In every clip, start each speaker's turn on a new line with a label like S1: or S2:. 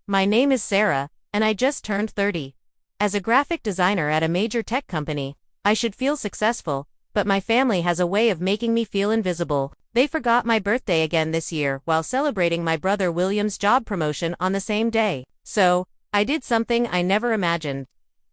S1: My name is Sarah, and I just turned 30. As a graphic designer at a major tech company, I should feel successful, but my family has a way of making me feel invisible. They forgot my birthday again this year while celebrating my brother William's job promotion on the same day. So, I did something I never imagined.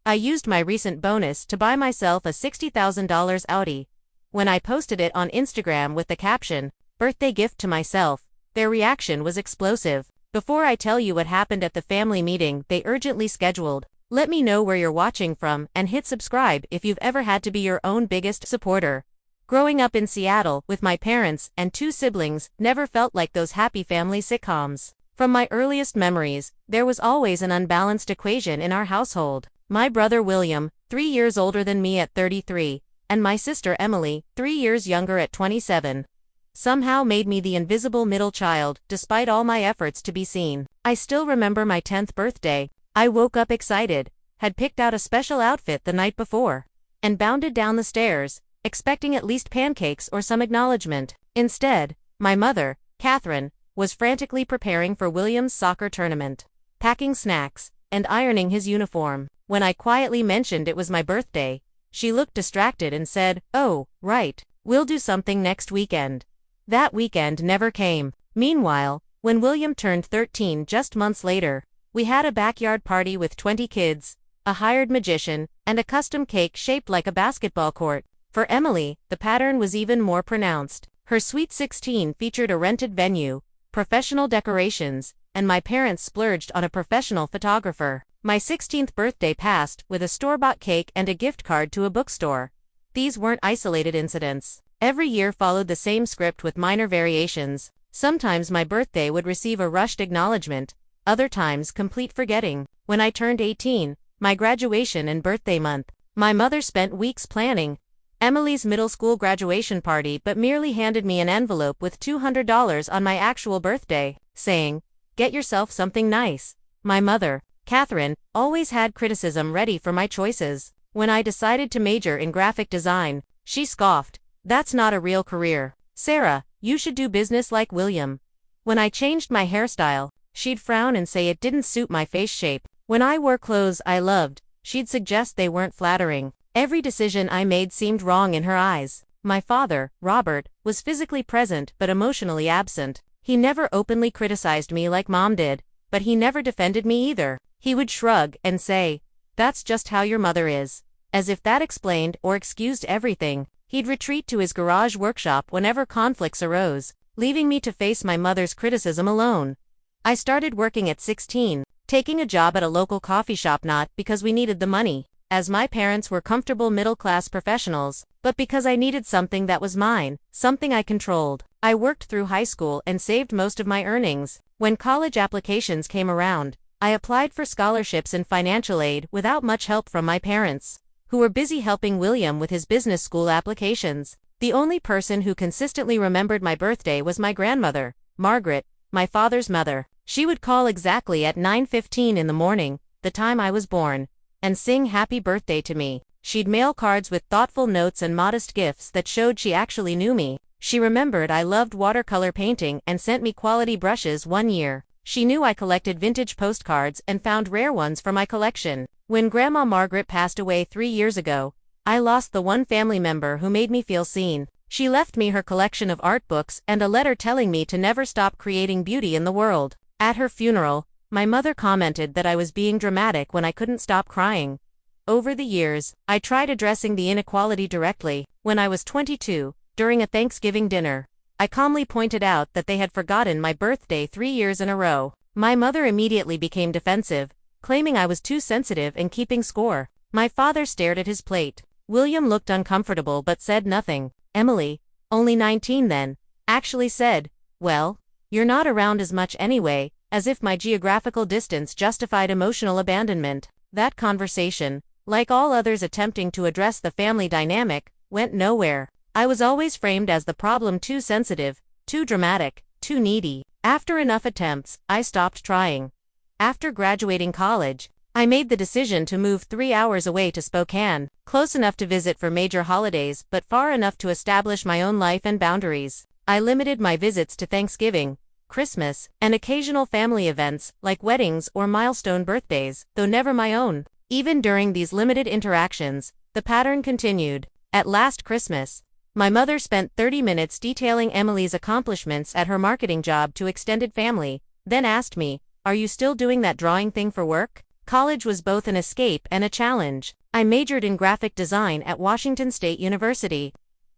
S1: I used my recent bonus to buy myself a $60,000 Audi. When I posted it on Instagram with the caption, "Birthday gift to myself," their reaction was explosive. Before I tell you what happened at the family meeting they urgently scheduled, let me know where you're watching from and hit subscribe if you've ever had to be your own biggest supporter. Growing up in Seattle with my parents and 2 siblings never felt like those happy family sitcoms. From my earliest memories, there was always an unbalanced equation in our household. My brother William, 3 years older than me at 33, and my sister Emily, 3 years younger at 27, somehow made me the invisible middle child, despite all my efforts to be seen. I still remember my 10th birthday. I woke up excited, had picked out a special outfit the night before, and bounded down the stairs, expecting at least pancakes or some acknowledgement. Instead, my mother, Catherine, was frantically preparing for William's soccer tournament, packing snacks, and ironing his uniform. When I quietly mentioned it was my birthday, she looked distracted and said, "Oh, right, we'll do something next weekend." That weekend never came. Meanwhile, when William turned 13 just months later, we had a backyard party with 20 kids, a hired magician, and a custom cake shaped like a basketball court. For Emily, the pattern was even more pronounced. Her Sweet 16 featured a rented venue, professional decorations, and my parents splurged on a professional photographer. My 16th birthday passed with a store-bought cake and a gift card to a bookstore. These weren't isolated incidents. Every year followed the same script with minor variations. Sometimes my birthday would receive a rushed acknowledgement, other times complete forgetting. When I turned 18, my graduation and birthday month, my mother spent weeks planning Emily's middle school graduation party but merely handed me an envelope with $200 on my actual birthday, saying, "Get yourself something nice." My mother, Catherine, always had criticism ready for my choices. When I decided to major in graphic design, she scoffed, "That's not a real career. Sarah, you should do business like William." When I changed my hairstyle, she'd frown and say it didn't suit my face shape. When I wore clothes I loved, she'd suggest they weren't flattering. Every decision I made seemed wrong in her eyes. My father, Robert, was physically present but emotionally absent. He never openly criticized me like Mom did, but he never defended me either. He would shrug and say, "That's just how your mother is." As if that explained or excused everything, he'd retreat to his garage workshop whenever conflicts arose, leaving me to face my mother's criticism alone. I started working at 16, taking a job at a local coffee shop not because we needed the money, as my parents were comfortable middle-class professionals, but because I needed something that was mine, something I controlled. I worked through high school and saved most of my earnings. When college applications came around, I applied for scholarships and financial aid without much help from my parents, who were busy helping William with his business school applications. The only person who consistently remembered my birthday was my grandmother, Margaret, my father's mother. She would call exactly at 9:15 in the morning, the time I was born, and sing happy birthday to me. She'd mail cards with thoughtful notes and modest gifts that showed she actually knew me. She remembered I loved watercolor painting and sent me quality brushes one year. She knew I collected vintage postcards and found rare ones for my collection. When Grandma Margaret passed away 3 years ago, I lost the one family member who made me feel seen. She left me her collection of art books and a letter telling me to never stop creating beauty in the world. At her funeral, my mother commented that I was being dramatic when I couldn't stop crying. Over the years, I tried addressing the inequality directly. When I was 22, during a Thanksgiving dinner, I calmly pointed out that they had forgotten my birthday 3 years in a row. My mother immediately became defensive, claiming I was too sensitive and keeping score. My father stared at his plate. William looked uncomfortable but said nothing. Emily, only 19 then, actually said, "Well, you're not around as much anyway," as if my geographical distance justified emotional abandonment. That conversation, like all others attempting to address the family dynamic, went nowhere. I was always framed as the problem, too sensitive, too dramatic, too needy. After enough attempts, I stopped trying. After graduating college, I made the decision to move 3 hours away to Spokane, close enough to visit for major holidays but far enough to establish my own life and boundaries. I limited my visits to Thanksgiving, Christmas, and occasional family events like weddings or milestone birthdays, though never my own. Even during these limited interactions, the pattern continued. At last Christmas, my mother spent 30 minutes detailing Emily's accomplishments at her marketing job to extended family, then asked me, "Are you still doing that drawing thing for work?" College was both an escape and a challenge. I majored in graphic design at Washington State University.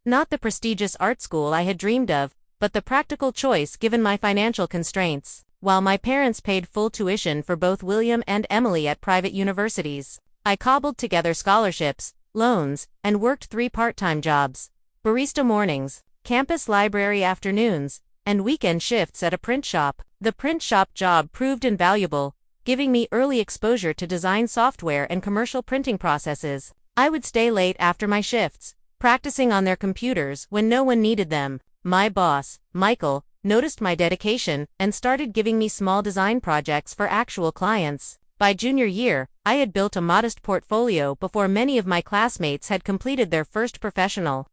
S1: Not the prestigious art school I had dreamed of, but the practical choice given my financial constraints. While my parents paid full tuition for both William and Emily at private universities, I cobbled together scholarships, loans, and worked 3 part-time jobs: barista mornings, campus library afternoons, and weekend shifts at a print shop. The print shop job proved invaluable, giving me early exposure to design software and commercial printing processes. I would stay late after my shifts, practicing on their computers when no one needed them. My boss, Michael, noticed my dedication and started giving me small design projects for actual clients. By junior year, I had built a modest portfolio before many of my classmates had completed their first professional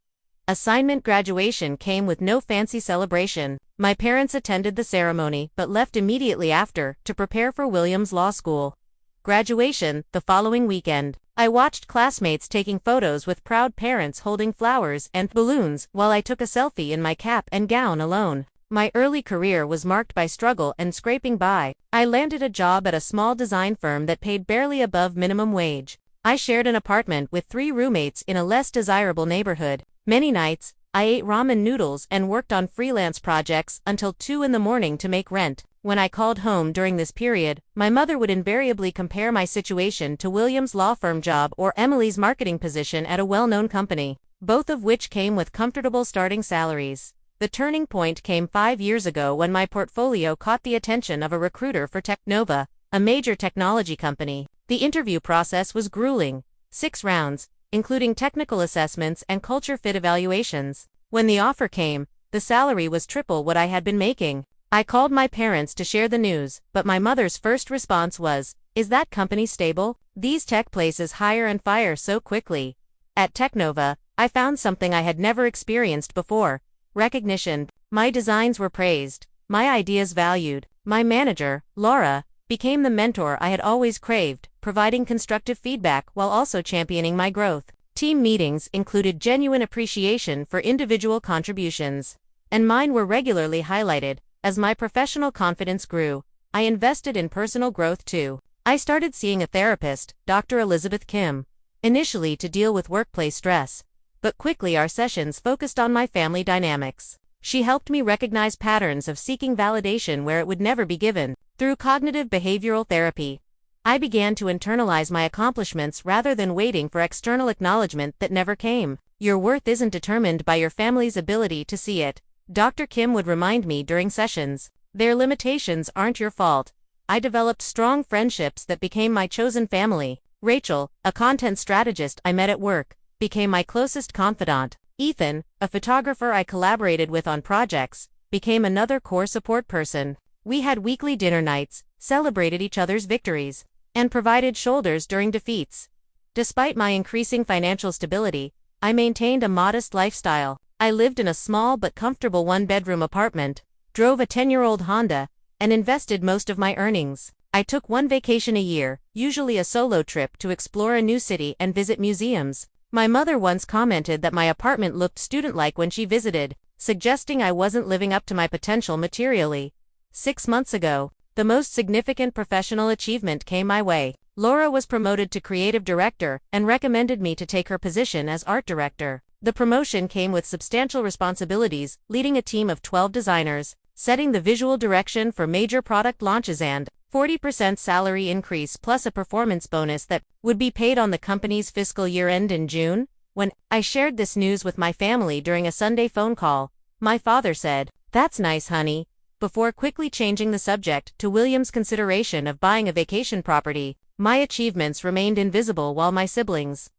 S1: assignment. Graduation came with no fancy celebration. My parents attended the ceremony but left immediately after to prepare for Williams Law School graduation the following weekend. I watched classmates taking photos with proud parents holding flowers and balloons while I took a selfie in my cap and gown alone. My early career was marked by struggle and scraping by. I landed a job at a small design firm that paid barely above minimum wage. I shared an apartment with 3 roommates in a less desirable neighborhood. Many nights, I ate ramen noodles and worked on freelance projects until 2 in the morning to make rent. When I called home during this period, my mother would invariably compare my situation to William's law firm job or Emily's marketing position at a well-known company, both of which came with comfortable starting salaries. The turning point came 5 years ago when my portfolio caught the attention of a recruiter for Technova, a major technology company. The interview process was grueling, 6 rounds, including technical assessments and culture fit evaluations. When the offer came, the salary was triple what I had been making. I called my parents to share the news, but my mother's first response was, "Is that company stable? These tech places hire and fire so quickly." At Technova, I found something I had never experienced before: recognition. My designs were praised, my ideas valued. My manager, Laura, became the mentor I had always craved, providing constructive feedback while also championing my growth. Team meetings included genuine appreciation for individual contributions, and mine were regularly highlighted. As my professional confidence grew, I invested in personal growth too. I started seeing a therapist, Dr. Elizabeth Kim, initially to deal with workplace stress, but quickly our sessions focused on my family dynamics. She helped me recognize patterns of seeking validation where it would never be given. Through cognitive behavioral therapy, I began to internalize my accomplishments rather than waiting for external acknowledgement that never came. Your worth isn't determined by your family's ability to see it, Dr. Kim would remind me during sessions. Their limitations aren't your fault. I developed strong friendships that became my chosen family. Rachel, a content strategist I met at work, became my closest confidant. Ethan, a photographer I collaborated with on projects, became another core support person. We had weekly dinner nights, celebrated each other's victories, and provided shoulders during defeats. Despite my increasing financial stability, I maintained a modest lifestyle. I lived in a small but comfortable 1-bedroom apartment, drove a 10-year-old Honda, and invested most of my earnings. I took 1 vacation a year, usually a solo trip, to explore a new city and visit museums. My mother once commented that my apartment looked student-like when she visited, suggesting I wasn't living up to my potential materially. 6 months ago, the most significant professional achievement came my way. Laura was promoted to creative director and recommended me to take her position as art director. The promotion came with substantial responsibilities, leading a team of 12 designers, setting the visual direction for major product launches, and 40% salary increase plus a performance bonus that would be paid on the company's fiscal year end in June. When I shared this news with my family during a Sunday phone call, my father said, "That's nice, honey," before quickly changing the subject to William's consideration of buying a vacation property. My achievements remained invisible while my siblings'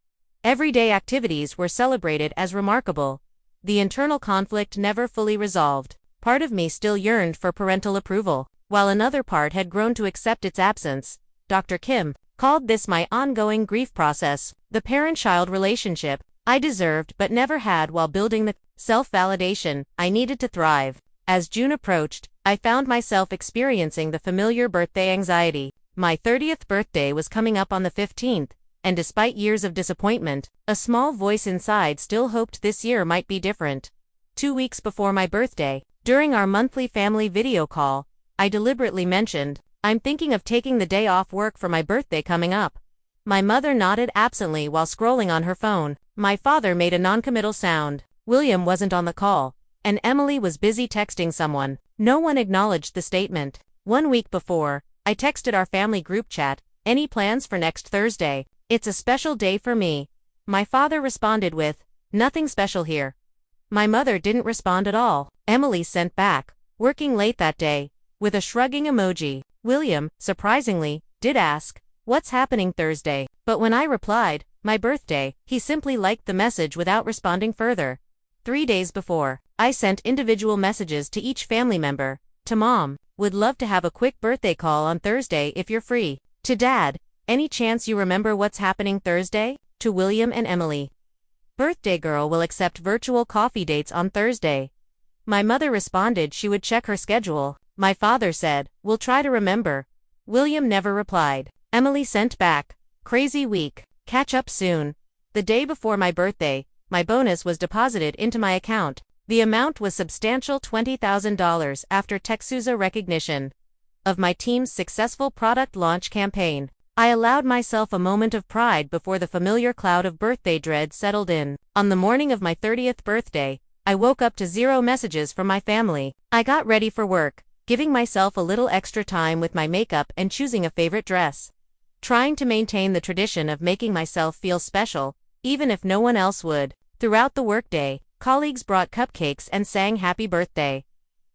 S1: everyday activities were celebrated as remarkable. The internal conflict never fully resolved. Part of me still yearned for parental approval, while another part had grown to accept its absence. Dr. Kim called this my ongoing grief process, the parent-child relationship I deserved but never had while building the self-validation I needed to thrive. As June approached, I found myself experiencing the familiar birthday anxiety. My 30th birthday was coming up on the 15th, and despite years of disappointment, a small voice inside still hoped this year might be different. 2 weeks before my birthday, during our monthly family video call, I deliberately mentioned, "I'm thinking of taking the day off work for my birthday coming up." My mother nodded absently while scrolling on her phone. My father made a noncommittal sound. William wasn't on the call, and Emily was busy texting someone. No one acknowledged the statement. 1 week before, I texted our family group chat, "Any plans for next Thursday? It's a special day for me." My father responded with, "Nothing special here." My mother didn't respond at all. Emily sent back, "Working late that day," with a shrugging emoji. William, surprisingly, did ask, "What's happening Thursday?" But when I replied, "My birthday," he simply liked the message without responding further. 3 days before, I sent individual messages to each family member. To Mom, "Would love to have a quick birthday call on Thursday if you're free." To Dad, "Any chance you remember what's happening Thursday?" To William and Emily, "Birthday girl will accept virtual coffee dates on Thursday." My mother responded she would check her schedule. My father said, "We'll try to remember." William never replied. Emily sent back, "Crazy week. Catch up soon." The day before my birthday, my bonus was deposited into my account. The amount was substantial $20,000 after Techsouza recognition of my team's successful product launch campaign. I allowed myself a moment of pride before the familiar cloud of birthday dread settled in. On the morning of my 30th birthday, I woke up to 0 messages from my family. I got ready for work, giving myself a little extra time with my makeup and choosing a favorite dress. Trying to maintain the tradition of making myself feel special, even if no one else would. Throughout the workday, colleagues brought cupcakes and sang happy birthday.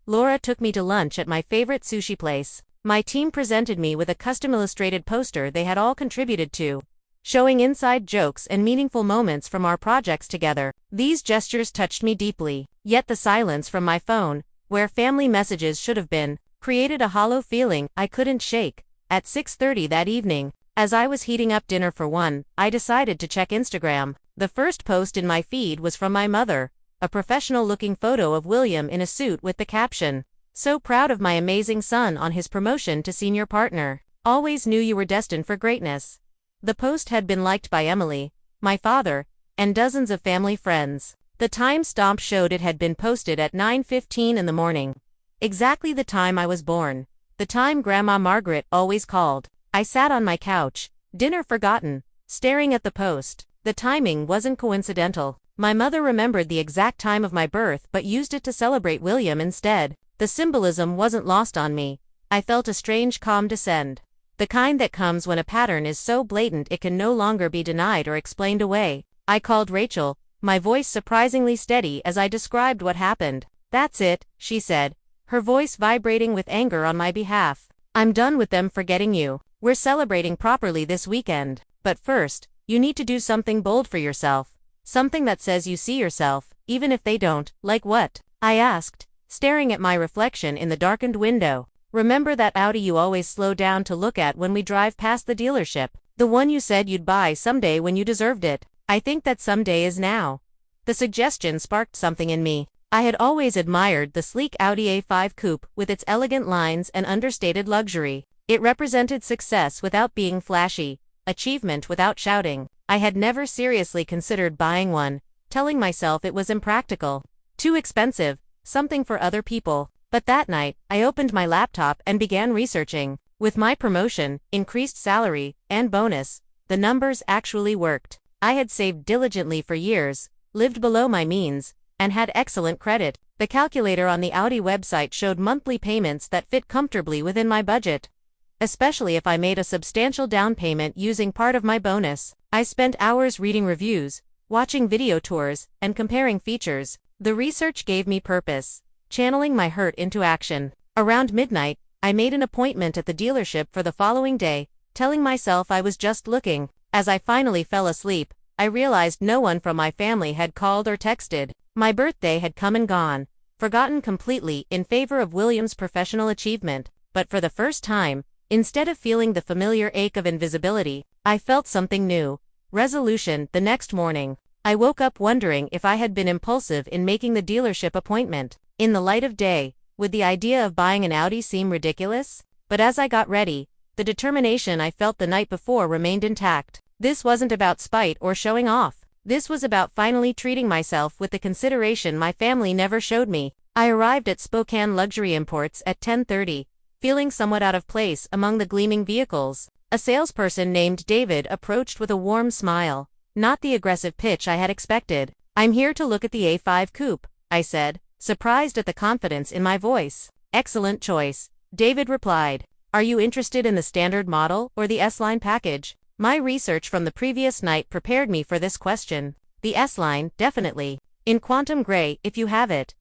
S1: Laura took me to lunch at my favorite sushi place. My team presented me with a custom illustrated poster they had all contributed to, showing inside jokes and meaningful moments from our projects together. These gestures touched me deeply, yet the silence from my phone, where family messages should have been, created a hollow feeling I couldn't shake. At 6:30 that evening, as I was heating up dinner for one, I decided to check Instagram. The first post in my feed was from my mother, a professional-looking photo of William in a suit with the caption, "So proud of my amazing son on his promotion to senior partner. Always knew you were destined for greatness." The post had been liked by Emily, my father, and dozens of family friends. The timestamp showed it had been posted at 9:15 in the morning. Exactly the time I was born. The time Grandma Margaret always called. I sat on my couch, dinner forgotten, staring at the post. The timing wasn't coincidental. My mother remembered the exact time of my birth but used it to celebrate William instead. The symbolism wasn't lost on me. I felt a strange calm descend. The kind that comes when a pattern is so blatant it can no longer be denied or explained away. I called Rachel, my voice surprisingly steady as I described what happened. "That's it," she said, her voice vibrating with anger on my behalf. "I'm done with them forgetting you. We're celebrating properly this weekend. But first, you need to do something bold for yourself. Something that says you see yourself, even if they don't." "Like what?" I asked, staring at my reflection in the darkened window. "Remember that Audi you always slow down to look at when we drive past the dealership? The one you said you'd buy someday when you deserved it. I think that someday is now." The suggestion sparked something in me. I had always admired the sleek Audi A5 coupe with its elegant lines and understated luxury. It represented success without being flashy, achievement without shouting. I had never seriously considered buying one, telling myself it was impractical, too expensive, something for other people. But that night, I opened my laptop and began researching. With my promotion, increased salary, and bonus, the numbers actually worked. I had saved diligently for years, lived below my means, and had excellent credit. The calculator on the Audi website showed monthly payments that fit comfortably within my budget, especially if I made a substantial down payment using part of my bonus. I spent hours reading reviews, watching video tours, and comparing features. The research gave me purpose, channeling my hurt into action. Around midnight, I made an appointment at the dealership for the following day, telling myself I was just looking. As I finally fell asleep, I realized no one from my family had called or texted. My birthday had come and gone, forgotten completely in favor of William's professional achievement. But for the first time, instead of feeling the familiar ache of invisibility, I felt something new. Resolution. The next morning, I woke up wondering if I had been impulsive in making the dealership appointment. In the light of day, Would the idea of buying an Audi seem ridiculous? But as I got ready, the determination I felt the night before remained intact. This wasn't about spite or showing off. This was about finally treating myself with the consideration my family never showed me. I arrived at Spokane Luxury Imports at 10:30, feeling somewhat out of place among the gleaming vehicles. A salesperson named David approached with a warm smile, not the aggressive pitch I had expected. "I'm here to look at the A5 Coupe," I said, surprised at the confidence in my voice. "Excellent choice," David replied. "Are you interested in the standard model or the S-Line package?" My research from the previous night prepared me for this question. "The S-Line, definitely. In quantum gray, if you have it."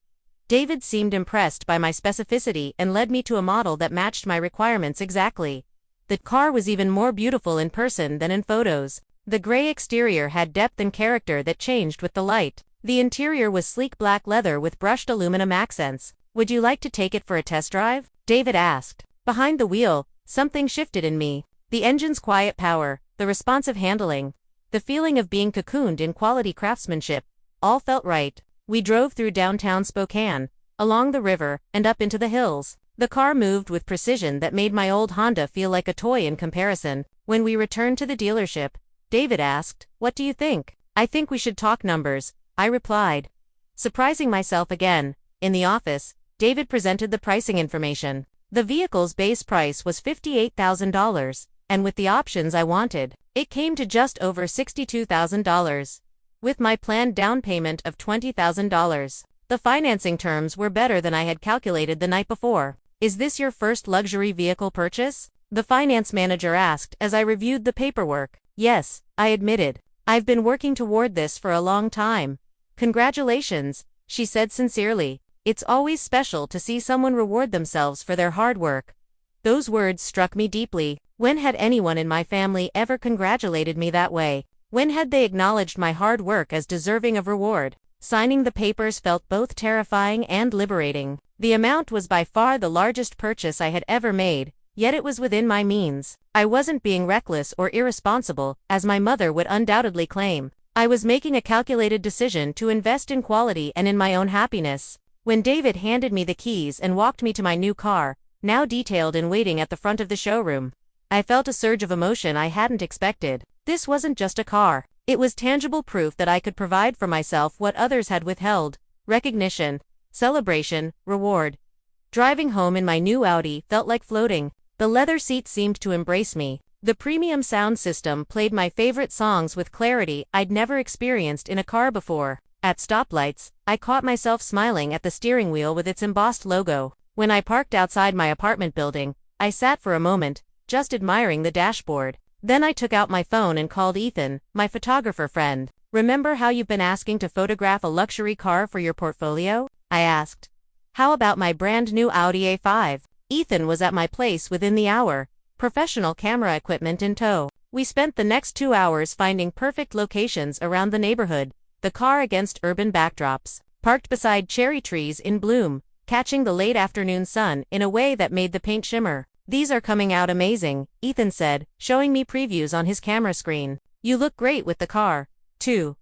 S1: David seemed impressed by my specificity and led me to a model that matched my requirements exactly. The car was even more beautiful in person than in photos. The gray exterior had depth and character that changed with the light. The interior was sleek black leather with brushed aluminum accents. "Would you like to take it for a test drive?" David asked. Behind the wheel, something shifted in me. The engine's quiet power, the responsive handling, the feeling of being cocooned in quality craftsmanship, all felt right. We drove through downtown Spokane, along the river, and up into the hills. The car moved with precision that made my old Honda feel like a toy in comparison. When we returned to the dealership, David asked, "What do you think?" "I think we should talk numbers," I replied. Surprising myself again, in the office, David presented the pricing information. The vehicle's base price was $58,000, and with the options I wanted, it came to just over $62,000. With my planned down payment of $20,000, the financing terms were better than I had calculated the night before. "Is this your first luxury vehicle purchase?" the finance manager asked as I reviewed the paperwork. "Yes," I admitted. "I've been working toward this for a long time." "Congratulations," she said sincerely. "It's always special to see someone reward themselves for their hard work." Those words struck me deeply. When had anyone in my family ever congratulated me that way? When had they acknowledged my hard work as deserving of reward? Signing the papers felt both terrifying and liberating. The amount was by far the largest purchase I had ever made, yet it was within my means. I wasn't being reckless or irresponsible, as my mother would undoubtedly claim. I was making a calculated decision to invest in quality and in my own happiness. When David handed me the keys and walked me to my new car, now detailed and waiting at the front of the showroom, I felt a surge of emotion I hadn't expected. This wasn't just a car. It was tangible proof that I could provide for myself what others had withheld: recognition, celebration, reward. Driving home in my new Audi felt like floating. The leather seat seemed to embrace me. The premium sound system played my favorite songs with clarity I'd never experienced in a car before. At stoplights, I caught myself smiling at the steering wheel with its embossed logo. When I parked outside my apartment building, I sat for a moment, just admiring the dashboard. Then I took out my phone and called Ethan, my photographer friend. "Remember how you've been asking to photograph a luxury car for your portfolio?" I asked. "How about my brand new Audi A5? Ethan was at my place within the hour, professional camera equipment in tow. We spent the next 2 hours finding perfect locations around the neighborhood, the car against urban backdrops, parked beside cherry trees in bloom, catching the late afternoon sun in a way that made the paint shimmer. "These are coming out amazing," Ethan said, showing me previews on his camera screen. "You look great with the car, too."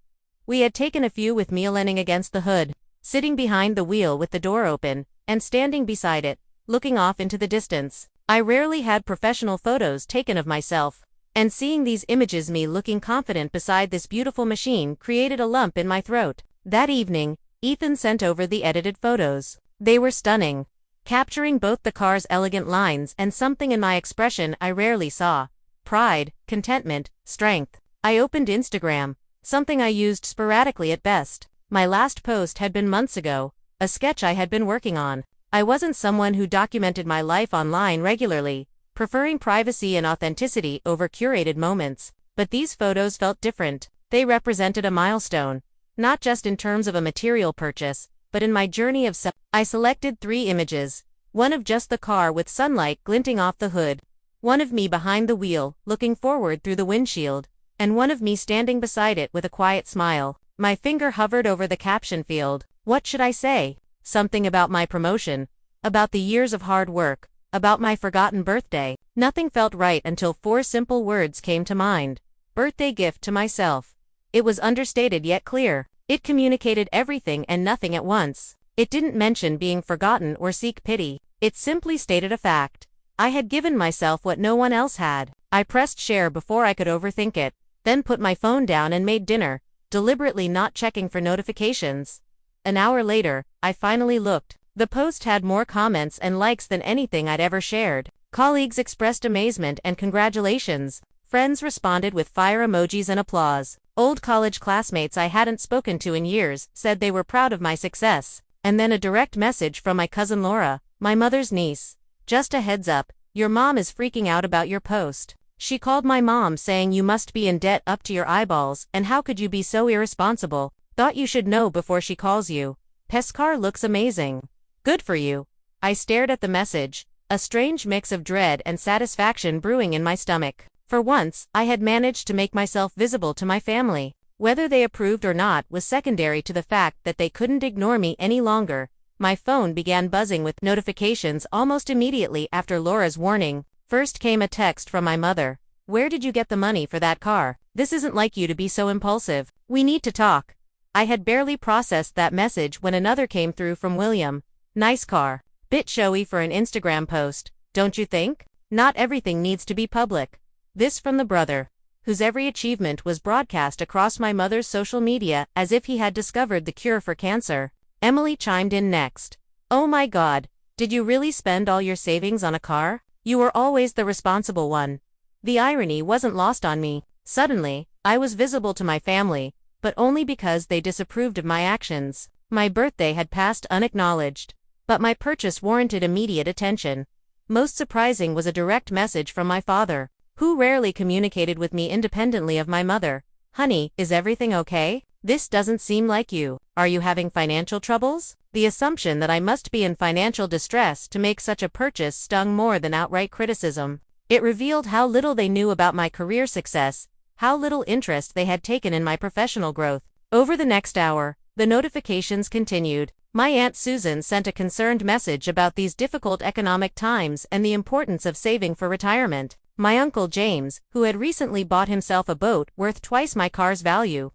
S1: We had taken a few with me leaning against the hood, sitting behind the wheel with the door open, and standing beside it, looking off into the distance. I rarely had professional photos taken of myself, and seeing these images me looking confident beside this beautiful machine created a lump in my throat. That evening, Ethan sent over the edited photos. They were stunning, capturing both the car's elegant lines and something in my expression I rarely saw: pride, contentment, strength. I opened Instagram, something I used sporadically at best. My last post had been months ago, a sketch I had been working on. I wasn't someone who documented my life online regularly, preferring privacy and authenticity over curated moments. But these photos felt different. They represented a milestone, not just in terms of a material purchase, but in my journey of I selected 3 images: one of just the car with sunlight glinting off the hood, one of me behind the wheel, looking forward through the windshield, and one of me standing beside it with a quiet smile. My finger hovered over the caption field. What should I say? Something about my promotion, about the years of hard work, about my forgotten birthday. Nothing felt right until 4 simple words came to mind. Birthday gift to myself. It was understated yet clear. It communicated everything and nothing at once. It didn't mention being forgotten or seek pity. It simply stated a fact. I had given myself what no one else had. I pressed share before I could overthink it, then put my phone down and made dinner, deliberately not checking for notifications. An hour later, I finally looked. The post had more comments and likes than anything I'd ever shared. Colleagues expressed amazement and congratulations. Friends responded with fire emojis and applause. Old college classmates I hadn't spoken to in years said they were proud of my success. And then a direct message from my cousin Laura, my mother's niece. Just a heads up, your mom is freaking out about your post. She called my mom saying you must be in debt up to your eyeballs and how could you be so irresponsible? Thought you should know before she calls you. Pescar looks amazing. Good for you. I stared at the message, a strange mix of dread and satisfaction brewing in my stomach. For once, I had managed to make myself visible to my family. Whether they approved or not was secondary to the fact that they couldn't ignore me any longer. My phone began buzzing with notifications almost immediately after Laura's warning. First came a text from my mother. Where did you get the money for that car? This isn't like you to be so impulsive. We need to talk. I had barely processed that message when another came through from William. Nice car. Bit showy for an Instagram post, don't you think? Not everything needs to be public. This from the brother, whose every achievement was broadcast across my mother's social media as if he had discovered the cure for cancer. Emily chimed in next. Oh my God, did you really spend all your savings on a car? You were always the responsible one. The irony wasn't lost on me. Suddenly, I was visible to my family, but only because they disapproved of my actions. My birthday had passed unacknowledged, but my purchase warranted immediate attention. Most surprising was a direct message from my father, who rarely communicated with me independently of my mother. Honey, is everything okay? This doesn't seem like you. Are you having financial troubles? The assumption that I must be in financial distress to make such a purchase stung more than outright criticism. It revealed how little they knew about my career success, how little interest they had taken in my professional growth. Over the next hour, the notifications continued. My Aunt Susan sent a concerned message about these difficult economic times and the importance of saving for retirement. My Uncle James, who had recently bought himself a boat worth twice my car's value,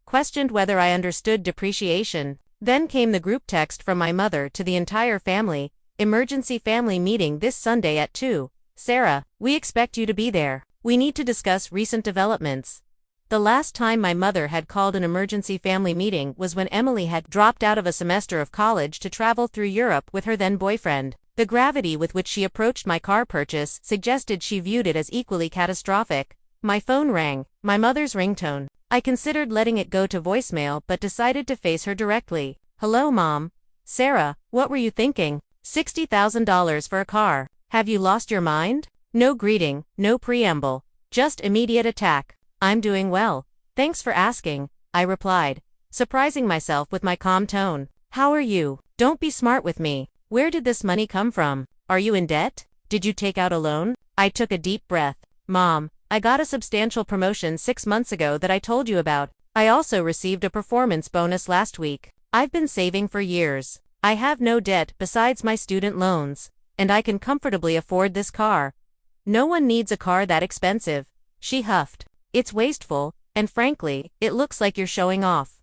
S1: questioned whether I understood depreciation. Then came the group text from my mother to the entire family. Emergency family meeting this Sunday at 2. Sarah, we expect you to be there. We need to discuss recent developments. The last time my mother had called an emergency family meeting was when Emily had dropped out of a semester of college to travel through Europe with her then boyfriend. The gravity with which she approached my car purchase suggested she viewed it as equally catastrophic. My phone rang, my mother's ringtone. I considered letting it go to voicemail but decided to face her directly. Hello, Mom. Sarah, what were you thinking? $60,000 for a car. Have you lost your mind? No greeting, no preamble. Just immediate attack. I'm doing well. Thanks for asking, I replied, surprising myself with my calm tone. How are you? Don't be smart with me. Where did this money come from? Are you in debt? Did you take out a loan? I took a deep breath. Mom, I got a substantial promotion 6 months ago that I told you about. I also received a performance bonus last week. I've been saving for years. I have no debt besides my student loans, and I can comfortably afford this car. No one needs a car that expensive, she huffed. It's wasteful, and frankly, it looks like you're showing off.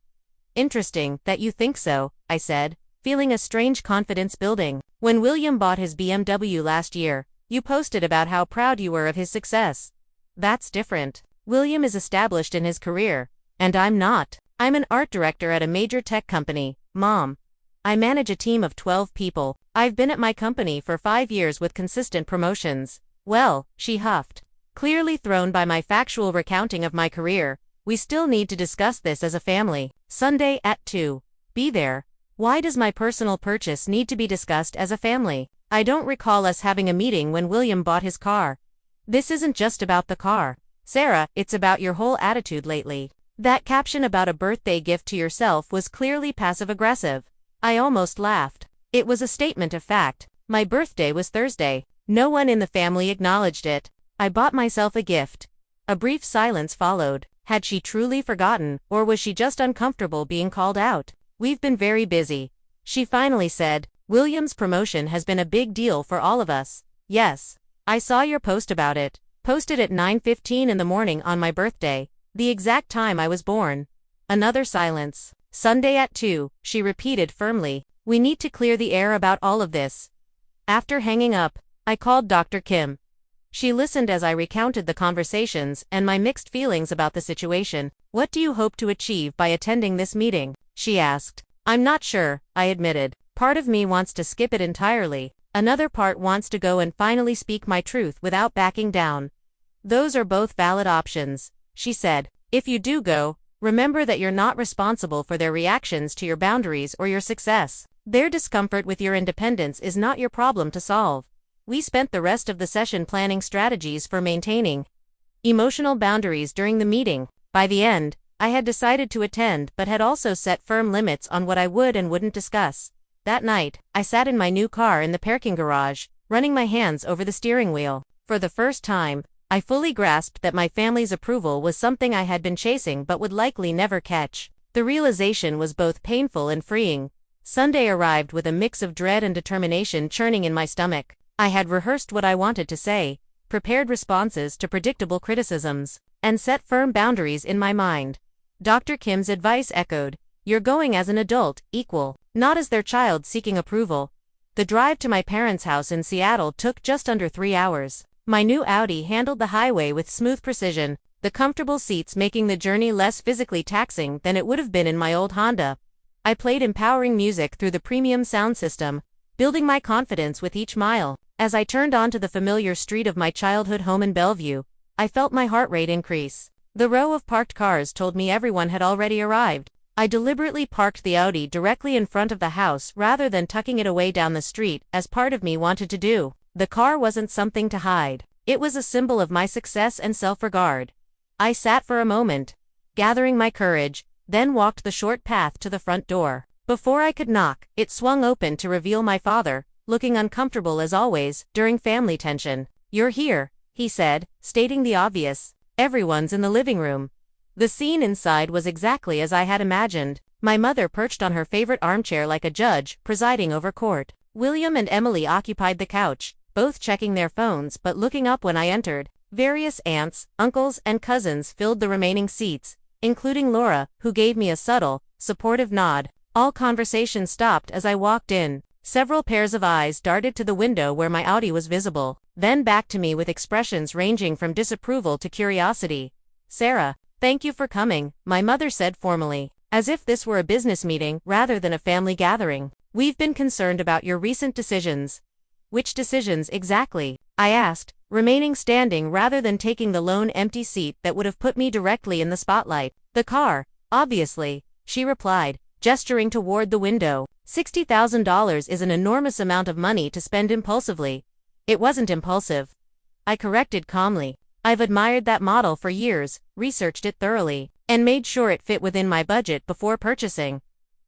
S1: Interesting that you think so, I said, feeling a strange confidence building. When William bought his BMW last year, you posted about how proud you were of his success. That's different. William is established in his career, and I'm not. I'm an art director at a major tech company, Mom. I manage a team of 12 people. I've been at my company for 5 years with consistent promotions. Well, she huffed, clearly thrown by my factual recounting of my career. We still need to discuss this as a family. Sunday at 2. Be there. Why does my personal purchase need to be discussed as a family? I don't recall us having a meeting when William bought his car. This isn't just about the car, Sarah, it's about your whole attitude lately. That caption about a birthday gift to yourself was clearly passive-aggressive. I almost laughed. It was a statement of fact. My birthday was Thursday. No one in the family acknowledged it. I bought myself a gift. A brief silence followed. Had she truly forgotten, or was she just uncomfortable being called out? We've been very busy. She finally said, William's promotion has been a big deal for all of us. Yes. I saw your post about it. Posted at 9:15 in the morning on my birthday, the exact time I was born. Another silence. Sunday at 2, she repeated firmly. We need to clear the air about all of this. After hanging up, I called Dr. Kim. She listened as I recounted the conversations and my mixed feelings about the situation. What do you hope to achieve by attending this meeting? She asked. I'm not sure, I admitted. Part of me wants to skip it entirely. Another part wants to go and finally speak my truth without backing down. Those are both valid options, she said. If you do go, remember that you're not responsible for their reactions to your boundaries or your success. Their discomfort with your independence is not your problem to solve. We spent the rest of the session planning strategies for maintaining emotional boundaries during the meeting. By the end, I had decided to attend but had also set firm limits on what I would and wouldn't discuss. That night, I sat in my new car in the parking garage, running my hands over the steering wheel. For the first time, I fully grasped that my family's approval was something I had been chasing but would likely never catch. The realization was both painful and freeing. Sunday arrived with a mix of dread and determination churning in my stomach. I had rehearsed what I wanted to say, prepared responses to predictable criticisms, and set firm boundaries in my mind. Dr. Kim's advice echoed, "You're going as an adult, equal, not as their child seeking approval." The drive to my parents' house in Seattle took just under 3 hours. My new Audi handled the highway with smooth precision, the comfortable seats making the journey less physically taxing than it would have been in my old Honda. I played empowering music through the premium sound system, building my confidence with each mile. As I turned onto the familiar street of my childhood home in Bellevue, I felt my heart rate increase. The row of parked cars told me everyone had already arrived. I deliberately parked the Audi directly in front of the house rather than tucking it away down the street, as part of me wanted to do. The car wasn't something to hide. It was a symbol of my success and self-regard. I sat for a moment, gathering my courage, then walked the short path to the front door. Before I could knock, it swung open to reveal my father, looking uncomfortable as always during family tension. "You're here," he said, stating the obvious. "Everyone's in the living room." The scene inside was exactly as I had imagined. My mother perched on her favorite armchair like a judge, presiding over court. William and Emily occupied the couch, both checking their phones but looking up when I entered. Various aunts, uncles, and cousins filled the remaining seats, including Laura, who gave me a subtle, supportive nod. All conversation stopped as I walked in. Several pairs of eyes darted to the window where my Audi was visible, then back to me with expressions ranging from disapproval to curiosity. "Sarah, thank you for coming," my mother said formally, as if this were a business meeting rather than a family gathering. "We've been concerned about your recent decisions." "Which decisions exactly?" I asked, remaining standing rather than taking the lone empty seat that would have put me directly in the spotlight. "The car, obviously," she replied, gesturing toward the window. $60,000 is an enormous amount of money to spend impulsively. It wasn't impulsive, I corrected calmly. I've admired that model for years, researched it thoroughly, and made sure it fit within my budget before purchasing.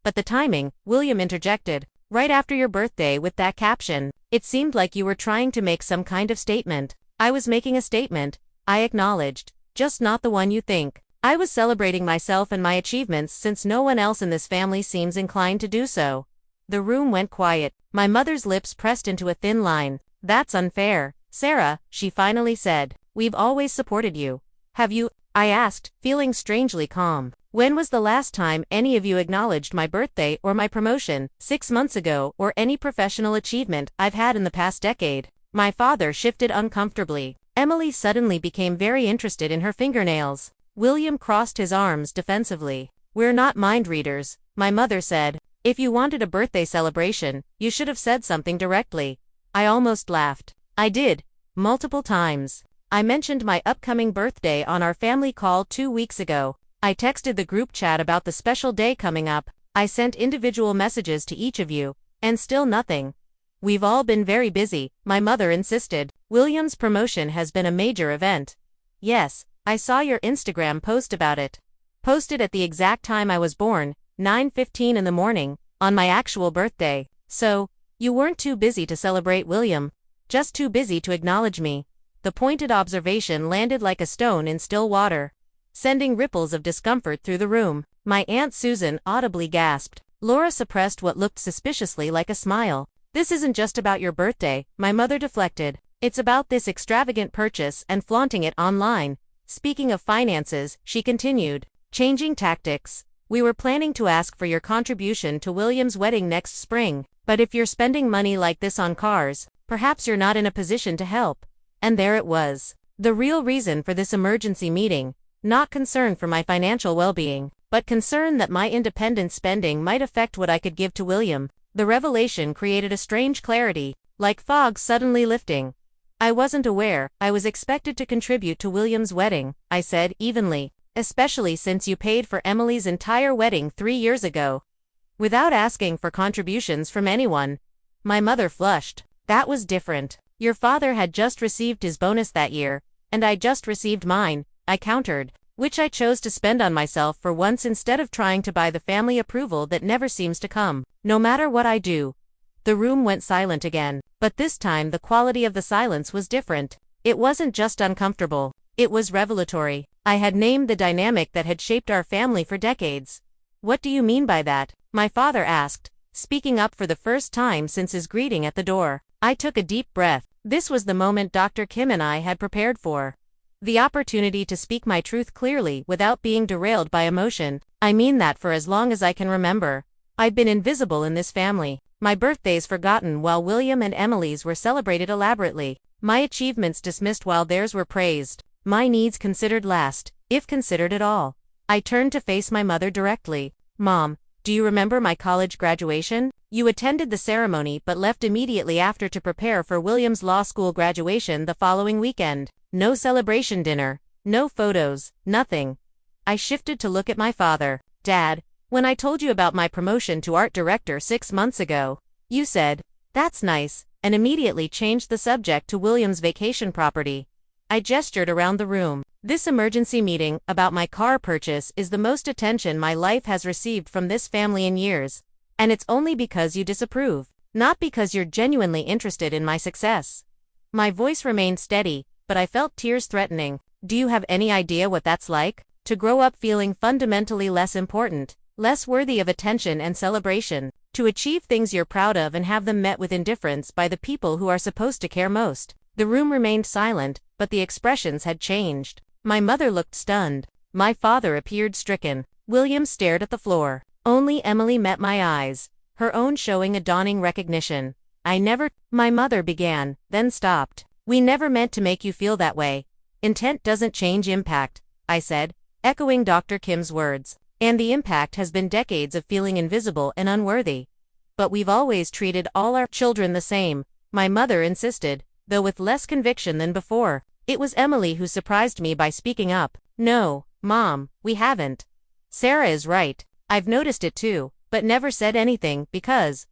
S1: But the timing, William interjected, right after your birthday with that caption. It seemed like you were trying to make some kind of statement. I was making a statement, I acknowledged, just not the one you think. I was celebrating myself and my achievements since no one else in this family seems inclined to do so. The room went quiet. My mother's lips pressed into a thin line. "That's unfair, Sarah," she finally said. "We've always supported you." "Have you?" I asked, feeling strangely calm. "When was the last time any of you acknowledged my birthday or my promotion, 6 months ago, or any professional achievement I've had in the past decade?" My father shifted uncomfortably. Emily suddenly became very interested in her fingernails. William crossed his arms defensively. "We're not mind readers," my mother said. "If you wanted a birthday celebration, you should have said something directly." I almost laughed. I did, multiple times. I mentioned my upcoming birthday on our family call 2 weeks ago. I texted the group chat about the special day coming up. I sent individual messages to each of you, and still nothing. "We've all been very busy," my mother insisted. "William's promotion has been a major event." "Yes, I saw your Instagram post about it. Posted at the exact time I was born, 9:15 in the morning, on my actual birthday. So, you weren't too busy to celebrate William, just too busy to acknowledge me." The pointed observation landed like a stone in still water, sending ripples of discomfort through the room. My Aunt Susan audibly gasped. Laura suppressed what looked suspiciously like a smile. "This isn't just about your birthday," my mother deflected. "It's about this extravagant purchase and flaunting it online." Speaking of finances, she continued, "Changing tactics. We were planning to ask for your contribution to William's wedding next spring, but if you're spending money like this on cars, perhaps you're not in a position to help." And there it was. The real reason for this emergency meeting, not concern for my financial well-being, but concern that my independent spending might affect what I could give to William. The revelation created a strange clarity, like fog suddenly lifting. "I wasn't aware I was expected to contribute to William's wedding," I said evenly, "especially since you paid for Emily's entire wedding 3 years ago, without asking for contributions from anyone." My mother flushed. "That was different. Your father had just received his bonus that year, and I just received mine," I countered, "which I chose to spend on myself for once instead of trying to buy the family approval that never seems to come, no matter what I do." The room went silent again, but this time the quality of the silence was different. It wasn't just uncomfortable, it was revelatory. I had named the dynamic that had shaped our family for decades. "What do you mean by that?" my father asked, speaking up for the first time since his greeting at the door. I took a deep breath. This was the moment Dr. Kim and I had prepared for. The opportunity to speak my truth clearly without being derailed by emotion. "I mean that for as long as I can remember, I've been invisible in this family. My birthdays forgotten while William and Emily's were celebrated elaborately. My achievements dismissed while theirs were praised. My needs considered last, if considered at all." I turned to face my mother directly. "Mom, do you remember my college graduation? You attended the ceremony but left immediately after to prepare for William's law school graduation the following weekend. No celebration dinner, no photos, nothing." I shifted to look at my father. "Dad, when I told you about my promotion to art director 6 months ago, you said, 'That's nice,' and immediately changed the subject to William's vacation property." I gestured around the room. "This emergency meeting about my car purchase is the most attention my life has received from this family in years. And it's only because you disapprove, not because you're genuinely interested in my success." My voice remained steady, but I felt tears threatening. "Do you have any idea what that's like? To grow up feeling fundamentally less important, less worthy of attention and celebration, to achieve things you're proud of and have them met with indifference by the people who are supposed to care most." The room remained silent, but the expressions had changed. My mother looked stunned. My father appeared stricken. William stared at the floor. Only Emily met my eyes, her own showing a dawning recognition. My mother began, then stopped. "We never meant to make you feel that way. Intent doesn't change impact," I said, echoing Dr. Kim's words. "And the impact has been decades of feeling invisible and unworthy. But we've always treated all our children the same," my mother insisted, though with less conviction than before. It was Emily who surprised me by speaking up. "No, Mom, we haven't. Sarah is right. I've noticed it too, but never said anything because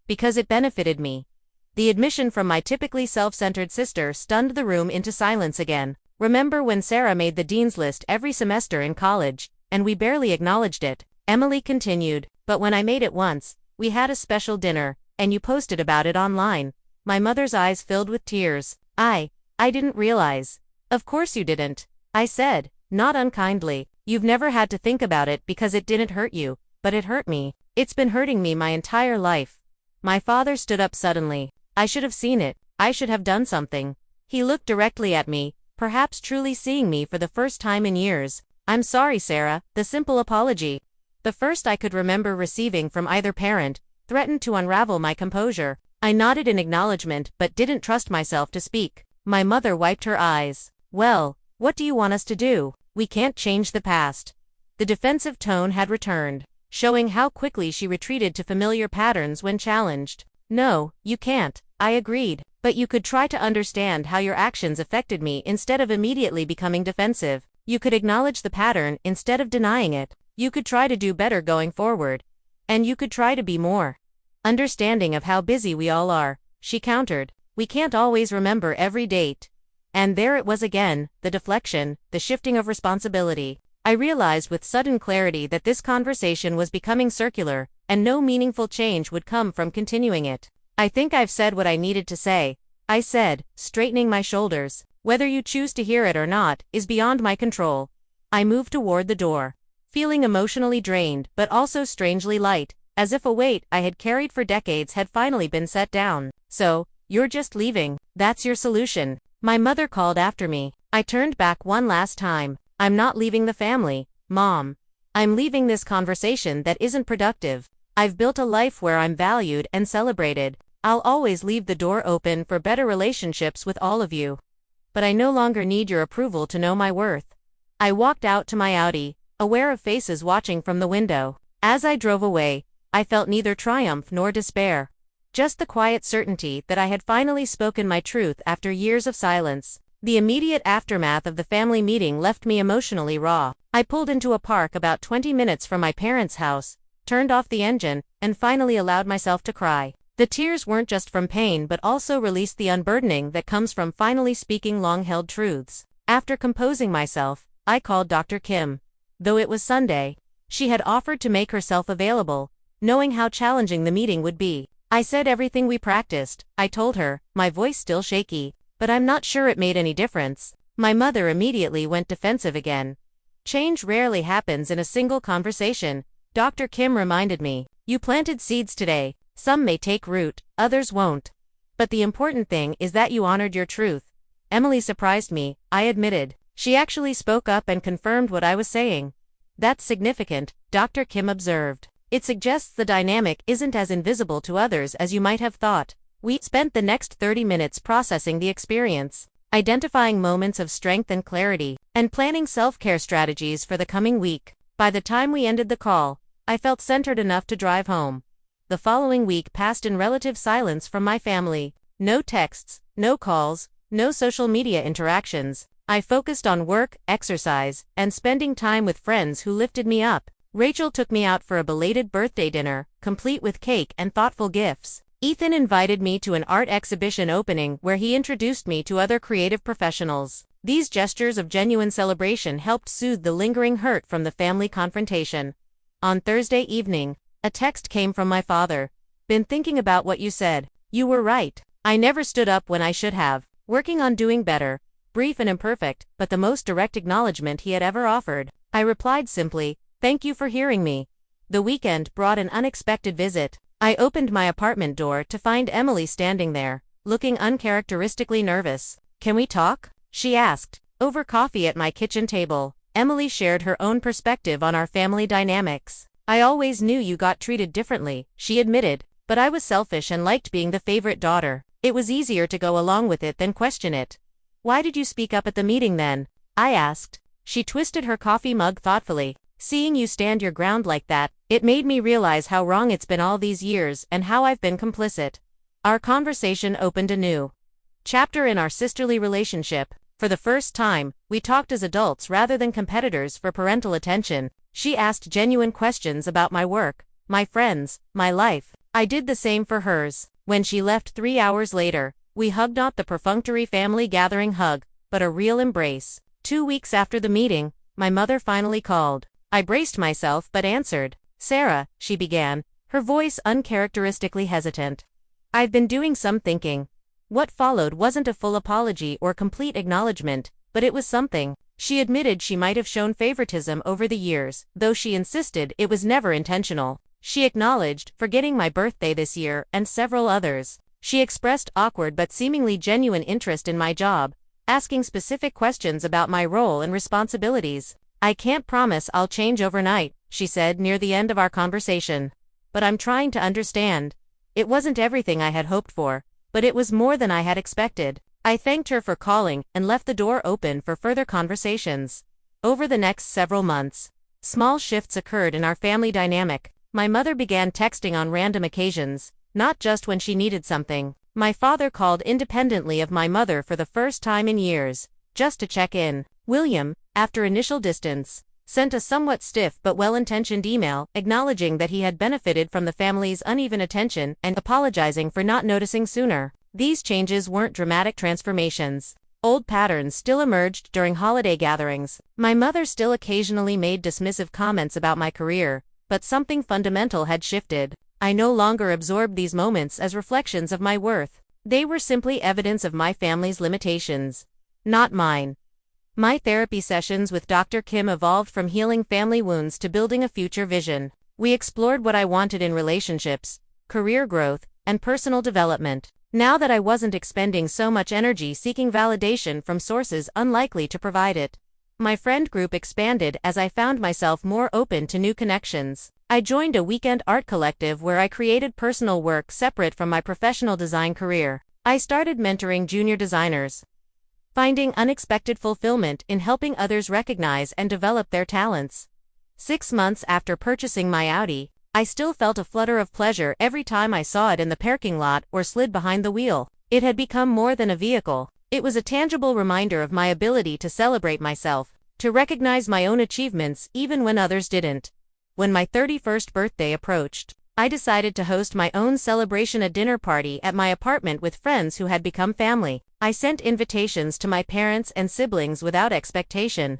S1: it benefited me." The admission from my typically self-centered sister stunned the room into silence again. "Remember when Sarah made the dean's list every semester in college, and we barely acknowledged it?" Emily continued. "But when I made it once, we had a special dinner, and you posted about it online." My mother's eyes filled with tears. I didn't realize." "Of course you didn't," I said, not unkindly. "You've never had to think about it because it didn't hurt you, but it hurt me. It's been hurting me my entire life." My father stood up suddenly. "I should have seen it. I should have done something." He looked directly at me, perhaps truly seeing me for the first time in years. "I'm sorry, Sarah," the simple apology, the first I could remember receiving from either parent, threatened to unravel my composure. I nodded in acknowledgement but didn't trust myself to speak. My mother wiped her eyes. "Well, what do you want us to do? We can't change the past." The defensive tone had returned, showing how quickly she retreated to familiar patterns when challenged. "No, you can't," I agreed, "but you could try to understand how your actions affected me instead of immediately becoming defensive. You could acknowledge the pattern instead of denying it. You could try to do better going forward. And you could try to be more understanding of how busy we all are," she countered. "We can't always remember every date." And there it was again, the deflection, the shifting of responsibility. I realized with sudden clarity that this conversation was becoming circular, and no meaningful change would come from continuing it. "I think I've said what I needed to say," I said, straightening my shoulders. "Whether you choose to hear it or not is beyond my control." I moved toward the door, feeling emotionally drained but also strangely light, as if a weight I had carried for decades had finally been set down. "So, you're just leaving? That's your solution?" my mother called after me. I turned back one last time. "I'm not leaving the family, Mom." I'm leaving this conversation that isn't productive. I've built a life where I'm valued and celebrated. I'll always leave the door open for better relationships with all of you. But I no longer need your approval to know my worth. I walked out to my Audi, aware of faces watching from the window. As I drove away, I felt neither triumph nor despair. Just the quiet certainty that I had finally spoken my truth after years of silence. The immediate aftermath of the family meeting left me emotionally raw. I pulled into a park about 20 minutes from my parents' house, turned off the engine, and finally allowed myself to cry. The tears weren't just from pain but also released the unburdening that comes from finally speaking long-held truths. After composing myself, I called Dr. Kim. Though it was Sunday, she had offered to make herself available, knowing how challenging the meeting would be. I said everything we practiced, I told her, my voice still shaky, but I'm not sure it made any difference. My mother immediately went defensive again. Change rarely happens in a single conversation, Dr. Kim reminded me. You planted seeds today. Some may take root, others won't. But the important thing is that you honored your truth. Emily surprised me, I admitted. She actually spoke up and confirmed what I was saying. That's significant, Dr. Kim observed. It suggests the dynamic isn't as invisible to others as you might have thought. We spent the next 30 minutes processing the experience, identifying moments of strength and clarity, and planning self-care strategies for the coming week. By the time we ended the call, I felt centered enough to drive home. The following week passed in relative silence from my family. No texts, no calls, no social media interactions. I focused on work, exercise, and spending time with friends who lifted me up. Rachel took me out for a belated birthday dinner, complete with cake and thoughtful gifts. Ethan invited me to an art exhibition opening where he introduced me to other creative professionals. These gestures of genuine celebration helped soothe the lingering hurt from the family confrontation. On Thursday evening, a text came from my father. Been thinking about what you said. You were right. I never stood up when I should have. Working on doing better. Brief and imperfect, but the most direct acknowledgement he had ever offered. I replied simply, "Thank you for hearing me." The weekend brought an unexpected visit. I opened my apartment door to find Emily standing there, looking uncharacteristically nervous. "Can we talk?" she asked. Over coffee at my kitchen table, Emily shared her own perspective on our family dynamics. "I always knew you got treated differently," she admitted, "but I was selfish and liked being the favorite daughter. It was easier to go along with it than question it." "Why did you speak up at the meeting then?" I asked. She twisted her coffee mug thoughtfully. "Seeing you stand your ground like that, it made me realize how wrong it's been all these years and how I've been complicit." Our conversation opened a new chapter in our sisterly relationship. For the first time, we talked as adults rather than competitors for parental attention. She asked genuine questions about my work, my friends, my life. I did the same for hers. When she left 3 hours later, we hugged, not the perfunctory family gathering hug, but a real embrace. 2 weeks after the meeting, my mother finally called. I braced myself but answered. "Sarah," she began, her voice uncharacteristically hesitant. "I've been doing some thinking." What followed wasn't a full apology or complete acknowledgement, but it was something. She admitted she might have shown favoritism over the years, though she insisted it was never intentional. She acknowledged forgetting my birthday this year and several others. She expressed awkward but seemingly genuine interest in my job, asking specific questions about my role and responsibilities. "I can't promise I'll change overnight," she said near the end of our conversation. "But I'm trying to understand." It wasn't everything I had hoped for, but it was more than I had expected. I thanked her for calling and left the door open for further conversations. Over the next several months, small shifts occurred in our family dynamic. My mother began texting on random occasions, not just when she needed something. My father called independently of my mother for the first time in years, just to check in. William, after initial distance, sent a somewhat stiff but well-intentioned email acknowledging that he had benefited from the family's uneven attention and apologizing for not noticing sooner. These changes weren't dramatic transformations. Old patterns still emerged during holiday gatherings. My mother still occasionally made dismissive comments about my career, but something fundamental had shifted. I no longer absorbed these moments as reflections of my worth. They were simply evidence of my family's limitations, not mine. My therapy sessions with Dr. Kim evolved from healing family wounds to building a future vision. We explored what I wanted in relationships, career growth, and personal development. Now that I wasn't expending so much energy seeking validation from sources unlikely to provide it, My friend group expanded as I found myself more open to new connections. I joined a weekend art collective where I created personal work separate from my professional design career. I started mentoring junior designers, finding unexpected fulfillment in helping others recognize and develop their talents. 6 months after purchasing my Audi, I still felt a flutter of pleasure every time I saw it in the parking lot or slid behind the wheel. It had become more than a vehicle. It was a tangible reminder of my ability to celebrate myself, to recognize my own achievements even when others didn't. When my 31st birthday approached, I decided to host my own celebration, a dinner party at my apartment with friends who had become family. I sent invitations to my parents and siblings without expectation,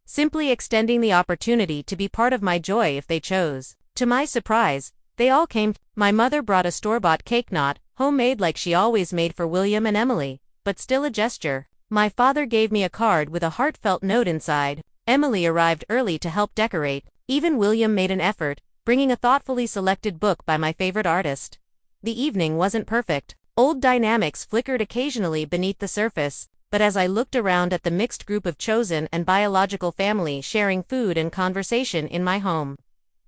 S1: simply extending the opportunity to be part of my joy if they chose. To my surprise, they all came. My mother brought a store-bought cake, not homemade like she always made for William and Emily, but still a gesture. My father gave me a card with a heartfelt note inside. Emily arrived early to help decorate. Even William made an effort, bringing a thoughtfully selected book by my favorite artist. The evening wasn't perfect. Old dynamics flickered occasionally beneath the surface, but as I looked around at the mixed group of chosen and biological family sharing food and conversation in my home,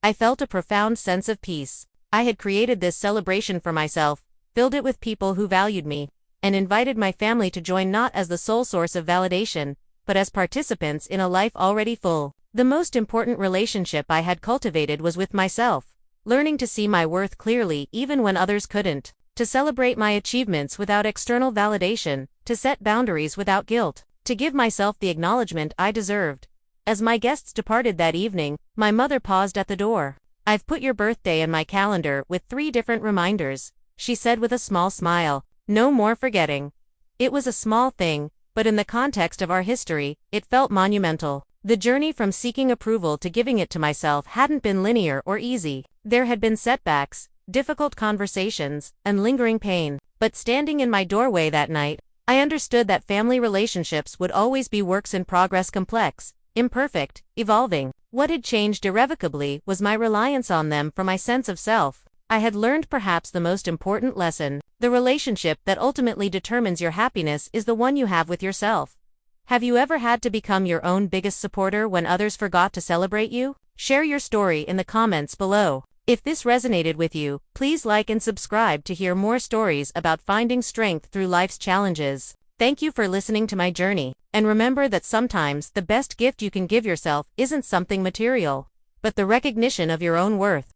S1: I felt a profound sense of peace. I had created this celebration for myself, filled it with people who valued me, and invited my family to join, not as the sole source of validation, but as participants in a life already full. The most important relationship I had cultivated was with myself, learning to see my worth clearly even when others couldn't, to celebrate my achievements without external validation, to set boundaries without guilt, to give myself the acknowledgement I deserved. As my guests departed that evening, my mother paused at the door. "I've put your birthday in my calendar with 3 different reminders," she said with a small smile. "No more forgetting." It was a small thing, but in the context of our history, it felt monumental. The journey from seeking approval to giving it to myself hadn't been linear or easy. There had been setbacks, difficult conversations, and lingering pain. But standing in my doorway that night, I understood that family relationships would always be works in progress, complex, imperfect, evolving. What had changed irrevocably was my reliance on them for my sense of self. I had learned perhaps the most important lesson: the relationship that ultimately determines your happiness is the one you have with yourself. Have you ever had to become your own biggest supporter when others forgot to celebrate you? Share your story in the comments below. If this resonated with you, please like and subscribe to hear more stories about finding strength through life's challenges. Thank you for listening to my journey, and remember that sometimes the best gift you can give yourself isn't something material, but the recognition of your own worth.